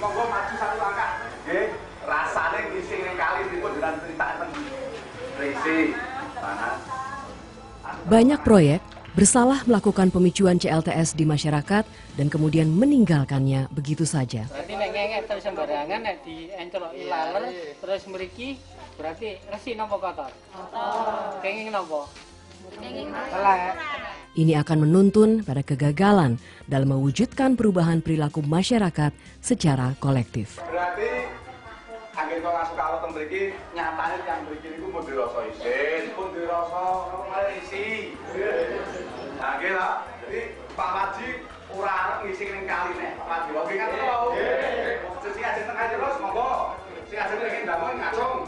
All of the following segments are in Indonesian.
monggo maju satu langkah. Nggih, rasane ngisi ning kali niku jenengan critaken. Resi, panas. Banyak proyek bersalah melakukan pemicuan CLTS di masyarakat dan kemudian meninggalkannya begitu saja. Berarti nek ngengek terus sembarangan nek dienceloki laler terus mriki berarti resi napa kotor? Kotor. Kenging napa? Ini akan menuntun pada kegagalan dalam mewujudkan perubahan perilaku masyarakat secara kolektif. Berarti anggen kok masuk kalau teng mriki nyatane yang mriki niku pun dirasa isin, pun dirasa kemarin isi. Nah, nggih lho. Jadi Pak Waji ora arep ngisi ning kali nek Pak Waji wae kan lho. Sing ajeng tengah terus monggo. Sing ajeng ning ndamel ngacung.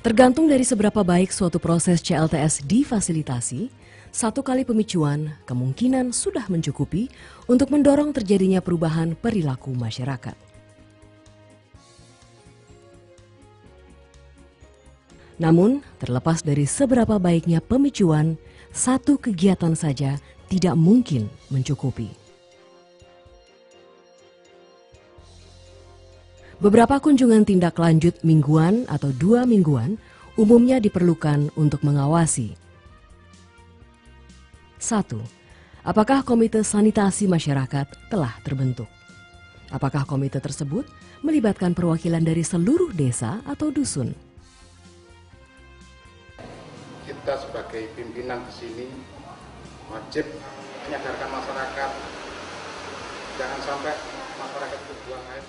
Tergantung dari seberapa baik suatu proses CLTS difasilitasi, satu kali pemicuan kemungkinan sudah mencukupi untuk mendorong terjadinya perubahan perilaku masyarakat. Namun, terlepas dari seberapa baiknya pemicuan, satu kegiatan saja tidak mungkin mencukupi. Beberapa kunjungan tindak lanjut mingguan atau 2 mingguan umumnya diperlukan untuk mengawasi. 1. Apakah komite sanitasi masyarakat telah terbentuk? Apakah komite tersebut melibatkan perwakilan dari seluruh desa atau dusun? Kita sebagai pimpinan di sini wajib menyadarkan masyarakat, jangan sampai masyarakat itu buang air.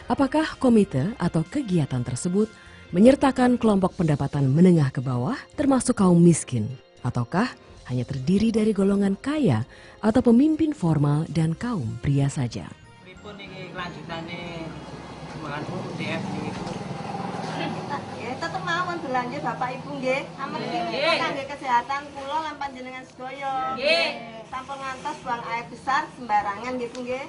Apakah komite atau kegiatan tersebut menyertakan kelompok pendapatan menengah ke bawah termasuk kaum miskin? Ataukah hanya terdiri dari golongan kaya atau pemimpin formal dan kaum pria saja? Pripun iki kelanjutane hubungan UDF niku? Tetep mawon berlanjut Bapak Ibu nggih. Amargi kangge kesehatan kula lan panjenengan sedaya. Nggih. Sampun ngantos buang air besar sembarangan nggih Bu nggih.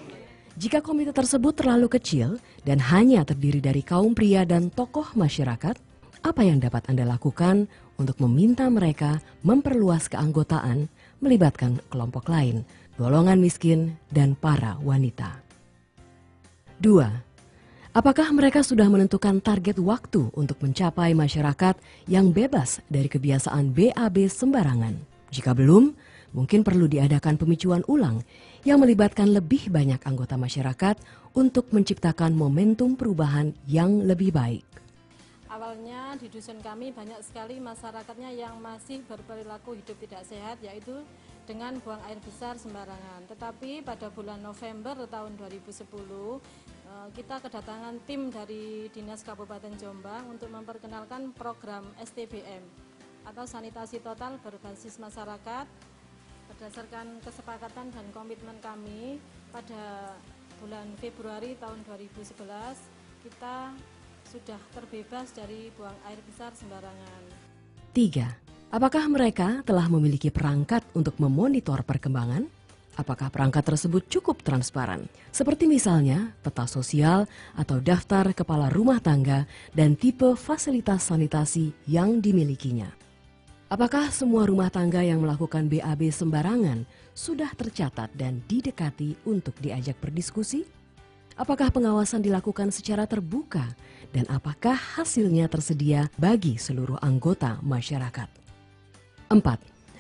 Jika komite tersebut terlalu kecil dan hanya terdiri dari kaum pria dan tokoh masyarakat, apa yang dapat Anda lakukan untuk meminta mereka memperluas keanggotaan, melibatkan kelompok lain, golongan miskin, dan para wanita? 2. Apakah mereka sudah menentukan target waktu untuk mencapai masyarakat yang bebas dari kebiasaan BAB sembarangan? Jika belum, mungkin perlu diadakan pemicuan ulang yang melibatkan lebih banyak anggota masyarakat untuk menciptakan momentum perubahan yang lebih baik. Awalnya di dusun kami banyak sekali masyarakatnya yang masih berperilaku hidup tidak sehat, yaitu dengan buang air besar sembarangan. Tetapi pada bulan November tahun 2010, kita kedatangan tim dari Dinas Kabupaten Jombang untuk memperkenalkan program STBM atau sanitasi total berbasis masyarakat. Berdasarkan kesepakatan dan komitmen kami pada bulan Februari tahun 2011, kita sudah terbebas dari buang air besar sembarangan. 3. Apakah mereka telah memiliki perangkat untuk memonitor perkembangan? Apakah perangkat tersebut cukup transparan? Seperti misalnya peta sosial atau daftar kepala rumah tangga dan tipe fasilitas sanitasi yang dimilikinya. Apakah semua rumah tangga yang melakukan BAB sembarangan sudah tercatat dan didekati untuk diajak berdiskusi? Apakah pengawasan dilakukan secara terbuka dan apakah hasilnya tersedia bagi seluruh anggota masyarakat? 4.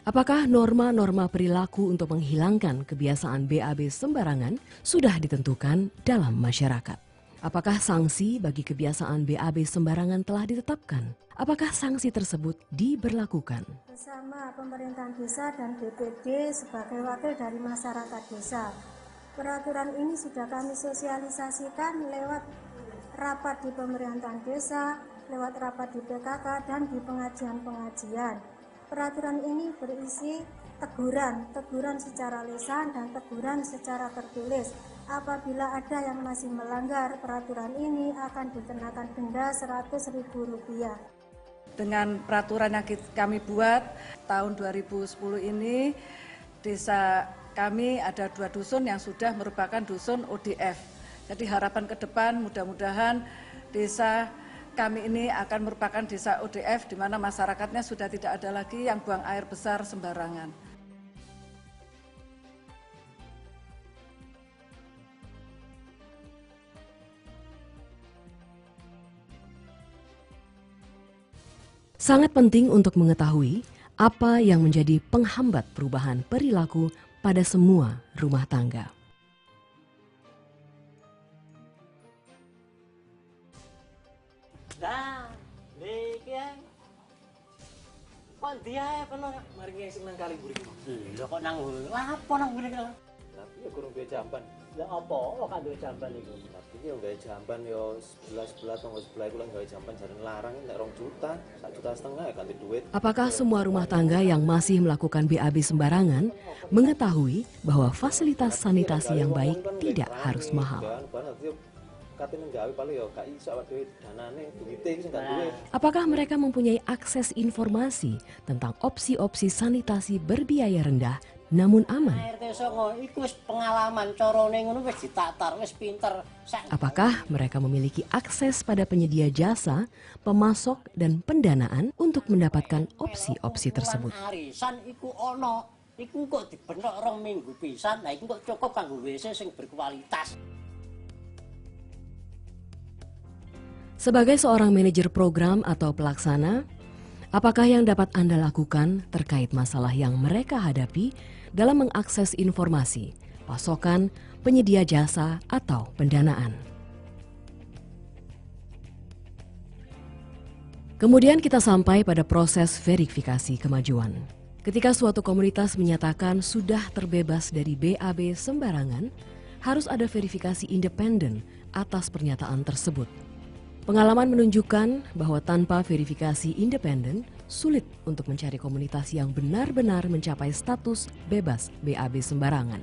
Apakah norma-norma perilaku untuk menghilangkan kebiasaan BAB sembarangan sudah ditentukan dalam masyarakat? Apakah sanksi bagi kebiasaan BAB sembarangan telah ditetapkan? Apakah sanksi tersebut diberlakukan? Bersama pemerintahan desa dan BPD sebagai wakil dari masyarakat desa, peraturan ini sudah kami sosialisasikan lewat rapat di pemerintahan desa, lewat rapat di PKK, dan di pengajian-pengajian. Peraturan ini berisi teguran secara lisan dan teguran secara tertulis. Apabila ada yang masih melanggar peraturan ini akan dikenakan denda Rp100.000. Dengan peraturan yang kami buat tahun 2010 ini, desa kami ada 2 dusun yang sudah merupakan dusun ODF. Jadi harapan ke depan mudah-mudahan desa kami ini akan merupakan desa ODF di mana masyarakatnya sudah tidak ada lagi yang buang air besar sembarangan. Sangat penting untuk mengetahui apa yang menjadi penghambat perubahan perilaku pada semua rumah tangga. Nah, iki kok dia penuh mari sing nang kali mburi. Lho kok nang ngono. Lah apa nang mburi kok? Lah piye kurang duwe jamban. Lah apa kan duwe jamban iku? Tapi yo gawe jamban yo 11 tonggo sebelah iku lah gawe jamban jarene larang nek 2 juta, 1,5 juta ya ganti duit. Apakah semua rumah tangga yang masih melakukan BAB sembarangan mengetahui bahwa fasilitas sanitasi yang baik tidak harus mahal? Apakah mereka mempunyai akses informasi tentang opsi-opsi sanitasi berbiaya rendah namun aman? Apakah mereka memiliki akses pada penyedia jasa, pemasok, dan pendanaan untuk mendapatkan opsi-opsi tersebut? Iku kok dibenok 2 minggu pisan, nah iku kok cukup kanggo WC sing berkualitas. Sebagai seorang manajer program atau pelaksana, apakah yang dapat Anda lakukan terkait masalah yang mereka hadapi dalam mengakses informasi, pasokan, penyedia jasa, atau pendanaan? Kemudian kita sampai pada proses verifikasi kemajuan. Ketika suatu komunitas menyatakan sudah terbebas dari BAB sembarangan, harus ada verifikasi independen atas pernyataan tersebut. Pengalaman menunjukkan bahwa tanpa verifikasi independen, sulit untuk mencari komunitas yang benar-benar mencapai status bebas BAB sembarangan.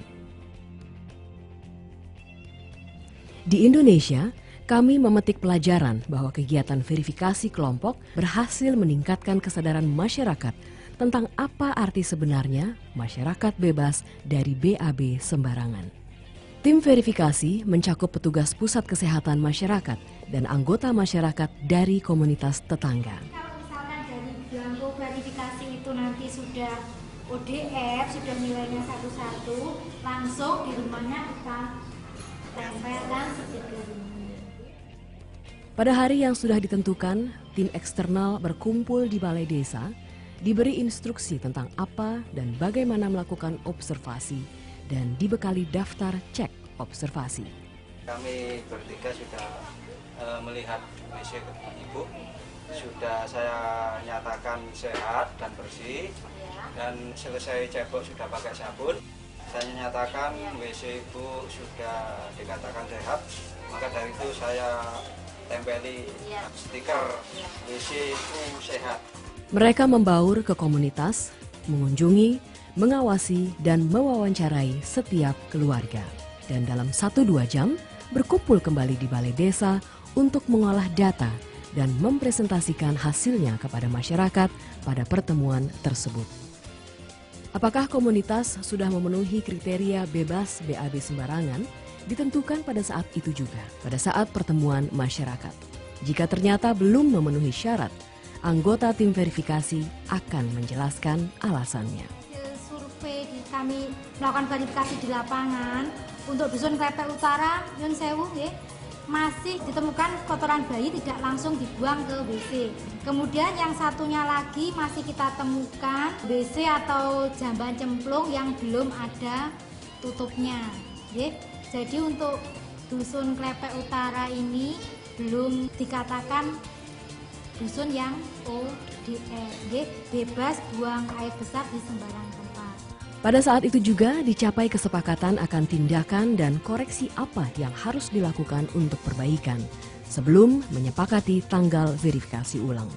Di Indonesia, kami memetik pelajaran bahwa kegiatan verifikasi kelompok berhasil meningkatkan kesadaran masyarakat tentang apa arti sebenarnya masyarakat bebas dari BAB sembarangan. Tim verifikasi mencakup petugas pusat kesehatan masyarakat dan anggota masyarakat dari komunitas tetangga. Kalau misalkan dari belangko verifikasi itu nanti sudah ODF, sudah nilainya 1-1, langsung di rumahnya kita tempelkan stiker ini. Pada hari yang sudah ditentukan, tim eksternal berkumpul di balai desa, diberi instruksi tentang apa dan bagaimana melakukan observasi, dan dibekali daftar cek observasi. Kami bertiga sudah melihat WC ibu, sudah saya nyatakan sehat dan bersih, dan selesai cebok sudah pakai sabun. Saya nyatakan WC ibu sudah dikatakan sehat, maka dari itu saya tempeli stiker WC ibu sehat. Mereka membaur ke komunitas, mengunjungi, mengawasi dan mewawancarai setiap keluarga. Dan dalam 1-2 jam berkumpul kembali di balai desa untuk mengolah data dan mempresentasikan hasilnya kepada masyarakat pada pertemuan tersebut. Apakah komunitas sudah memenuhi kriteria bebas BAB sembarangan ditentukan pada saat itu juga, pada saat pertemuan masyarakat. Jika ternyata belum memenuhi syarat, anggota tim verifikasi akan menjelaskan alasannya. Kami melakukan verifikasi di lapangan untuk Dusun Klepek Utara, Nyun Sewu, masih ditemukan kotoran bayi tidak langsung dibuang ke WC. Kemudian yang satunya lagi masih kita temukan WC atau jamban cemplung yang belum ada tutupnya. Jadi untuk Dusun Klepek Utara ini belum dikatakan dusun yang ODF, bebas buang air besar di sembarang tempat. Pada saat itu juga dicapai kesepakatan akan tindakan dan koreksi apa yang harus dilakukan untuk perbaikan sebelum menyepakati tanggal verifikasi ulang.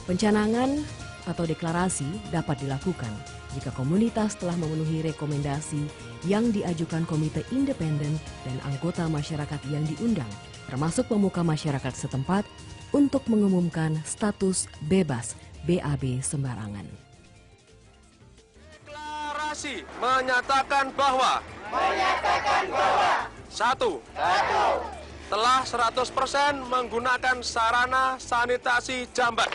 Pencanangan atau deklarasi dapat dilakukan jika komunitas telah memenuhi rekomendasi yang diajukan komite independen dan anggota masyarakat yang diundang, termasuk pemuka masyarakat setempat, untuk mengumumkan status bebas BAB sembarangan. Menyatakan bahwa 1. Telah 100% menggunakan sarana sanitasi jamban.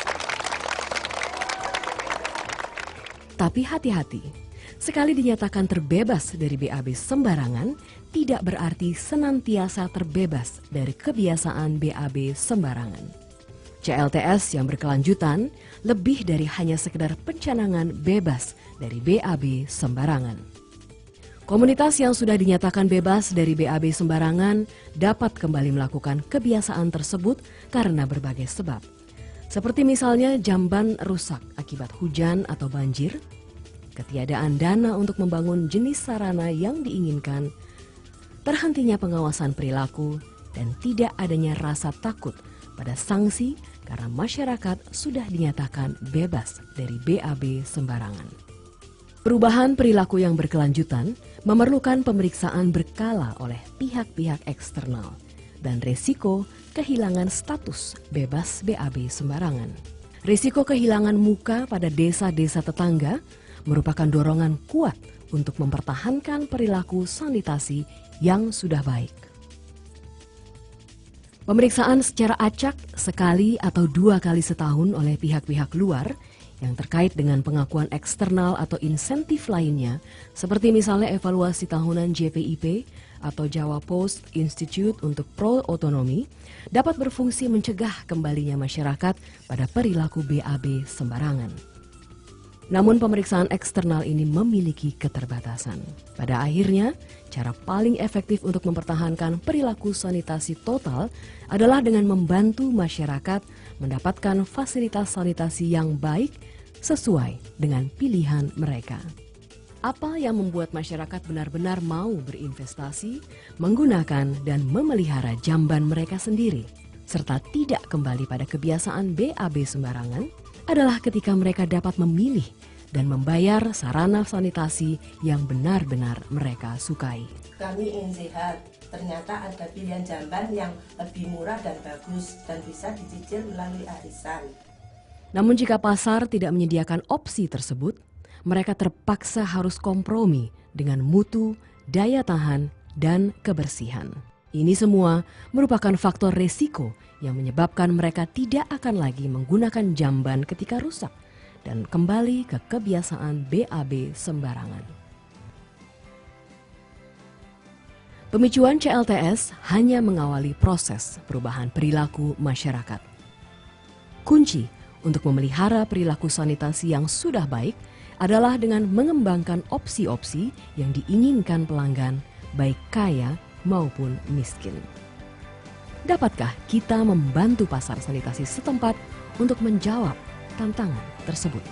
Tapi hati-hati, sekali dinyatakan terbebas dari BAB sembarangan, tidak berarti senantiasa terbebas dari kebiasaan BAB sembarangan. CLTS yang berkelanjutan lebih dari hanya sekedar pencanangan bebas dari BAB sembarangan. Komunitas yang sudah dinyatakan bebas dari BAB sembarangan dapat kembali melakukan kebiasaan tersebut karena berbagai sebab. Seperti misalnya jamban rusak akibat hujan atau banjir, ketiadaan dana untuk membangun jenis sarana yang diinginkan, terhentinya pengawasan perilaku, dan tidak adanya rasa takut pada sanksi karena masyarakat sudah dinyatakan bebas dari BAB sembarangan. Perubahan perilaku yang berkelanjutan memerlukan pemeriksaan berkala oleh pihak-pihak eksternal dan resiko kehilangan status bebas BAB sembarangan. Risiko kehilangan muka pada desa-desa tetangga merupakan dorongan kuat untuk mempertahankan perilaku sanitasi yang sudah baik. Pemeriksaan secara acak sekali atau 2 kali setahun oleh pihak-pihak luar yang terkait dengan pengakuan eksternal atau insentif lainnya, seperti misalnya evaluasi tahunan JPIP atau Jawa Post Institute untuk Pro-Otonomi, dapat berfungsi mencegah kembalinya masyarakat pada perilaku BAB sembarangan. Namun pemeriksaan eksternal ini memiliki keterbatasan. Pada akhirnya, cara paling efektif untuk mempertahankan perilaku sanitasi total adalah dengan membantu masyarakat mendapatkan fasilitas sanitasi yang baik sesuai dengan pilihan mereka. Apa yang membuat masyarakat benar-benar mau berinvestasi, menggunakan dan memelihara jamban mereka sendiri, serta tidak kembali pada kebiasaan BAB sembarangan, adalah ketika mereka dapat memilih dan membayar sarana sanitasi yang benar-benar mereka sukai. Kami ingin sehat, ternyata ada pilihan jamban yang lebih murah dan bagus dan bisa dicicil melalui arisan. Namun jika pasar tidak menyediakan opsi tersebut, mereka terpaksa harus kompromi dengan mutu, daya tahan, dan kebersihan. Ini semua merupakan faktor resiko yang menyebabkan mereka tidak akan lagi menggunakan jamban ketika rusak dan kembali ke kebiasaan BAB sembarangan. Pemicuan CLTS hanya mengawali proses perubahan perilaku masyarakat. Kunci untuk memelihara perilaku sanitasi yang sudah baik adalah dengan mengembangkan opsi-opsi yang diinginkan pelanggan, baik kaya maupun miskin. Dapatkah kita membantu pasar sanitasi setempat untuk menjawab tantangan tersebut?